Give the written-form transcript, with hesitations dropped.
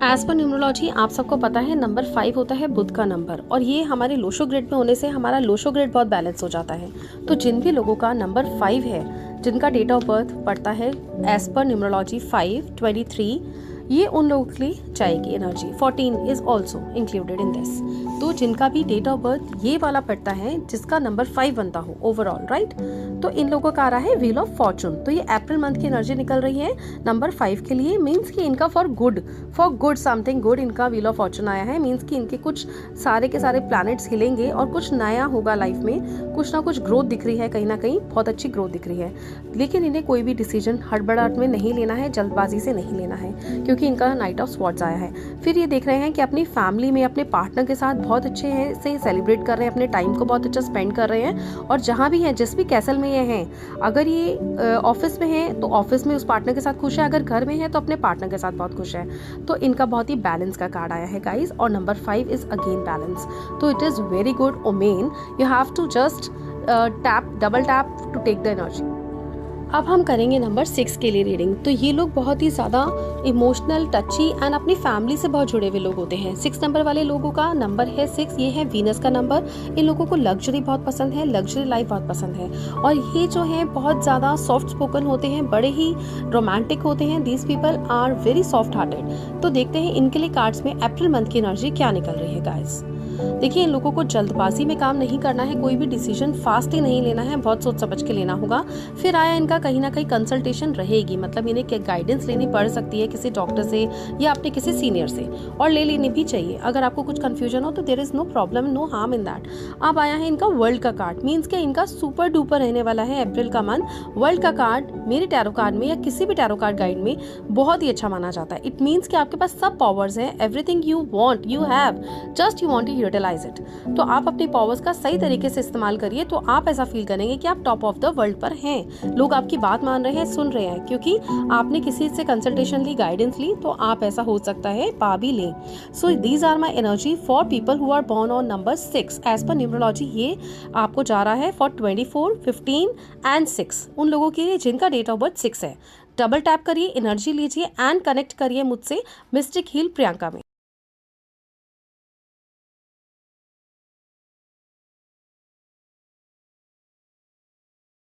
As per numerology आप सबको पता है नंबर 5 होता है बुध का नंबर, और ये हमारे लोशो ग्रिड में होने से हमारा लोशो ग्रिड बहुत बैलेंस हो जाता है। तो जिन भी लोगों का नंबर 5 है, जिनका डेट ऑफ बर्थ पड़ता है एज पर न्यूमरोलॉजी 5/23, ये उन लोगों के लिए जाएगी energy. 14 is also included in this. तो जिनका भी डेट ऑफ बर्थ ये वाला पड़ता है, जिसका नंबर 5 बनता हो ओवरऑल, राइट, तो इन लोगों का आ रहा है व्हील ऑफ फॉर्चून। तो ये अप्रैल मंथ की एनर्जी निकल रही है नंबर 5 के लिए। मीन्स कि इनका फॉर गुड समथिंग गुड इनका व्हील ऑफ फॉर्चून आया है। मीन्स कि इनके कुछ सारे के सारे प्लैनेट्स हिलेंगे और कुछ नया होगा लाइफ में, कुछ ना कुछ ग्रोथ दिख रही है, कहीं ना कहीं बहुत अच्छी ग्रोथ दिख रही है। लेकिन इन्हें कोई भी डिसीजन हड़बड़ाहट में नहीं लेना है, जल्दबाजी से नहीं लेना है, क्योंकि इनका नाइट ऑफ स्वॉर्ड्स आया है। फिर ये देख रहे हैं कि अपनी फैमिली में अपने पार्टनर के साथ बहुत अच्छे हैं से सेलिब्रेट कर रहे हैं, अपने टाइम को बहुत अच्छा स्पेंड कर रहे हैं। और जहाँ भी हैं, जिस भी कैसल में ये हैं, अगर ये ऑफिस में हैं तो ऑफिस में उस पार्टनर के साथ खुश है, अगर घर में है तो अपने पार्टनर के साथ बहुत खुश है। तो इनका बहुत ही बैलेंस का कार्ड आया है गाइस, और नंबर 5 इज अगेन बैलेंस। तो it is very good omen. You have to just double tap to take the energy. अब हम करेंगे नंबर 6 के लिए रीडिंग। तो ये लोग बहुत ही ज़्यादा इमोशनल, टची एंड अपनी फैमिली से बहुत जुड़े हुए लोग होते हैं। 6 नंबर वाले लोगों का नंबर है 6, ये है वीनस का नंबर। इन लोगों को लग्जरी बहुत पसंद है, लग्जरी लाइफ बहुत पसंद है, और ये जो है बहुत ज़्यादा सॉफ्ट स्पोकन होते हैं, बड़े ही रोमांटिक होते हैं। These people are very soft hearted. तो देखते हैं इनके लिए कार्ड्स में अप्रैल मंथ की एनर्जी क्या निकल रही है गाइस। देखिए, इन लोगों को जल्दबाजी में काम नहीं करना है, कोई भी डिसीजन फास्ट ही नहीं लेना है, बहुत सोच समझ के लेना होगा। फिर आया इनका कहीं ना कहीं कंसल्टेशन रहेगी, मतलब इन्हें गाइडेंस लेनी पड़ सकती है किसी डॉक्टर से या अपने किसी सीनियर से, और ले लेनी भी चाहिए। अगर आपको कुछ कंफ्यूजन हो तो there is no problem, no harm in that. अब आया है इनका वर्ल्ड का कार्ड। मीन्स कि इनका सुपर डुपर रहने वाला है अप्रैल का मंथ। वर्ल्ड का कार्ड मेरे टैरो कार्ड में या किसी भी टैरो कार्ड गाइड में बहुत ही अच्छा माना जाता है। इट मीन्स कि आपके पास सब पावर्स हैं, everything you want you have, just you want to utilize it. तो आप अपनी पावर्स का सही तरीके से इस्तेमाल करिए, तो आप ऐसा फील करेंगे कि आप टॉप ऑफ द वर्ल्ड पर हैं। लोग आपकी बात मान रहे हैं, सुन रहे हैं, क्योंकि आपने किसी से कंसल्टेशन ली, गाइडेंस ली, तो आप ऐसा हो सकता है पा भी लें। So these are my energy for people who are born on number 6 as per numerology. ये आपको जा रहा है फॉर 24, 15 एंड 6, उन लोगों के लिए जिनका डेट ऑफ बर्थ 6 है। डबल टैप करिए, एनर्जी लीजिए एंड कनेक्ट करिए मुझसे मिस्टिक हील प्रियंका में।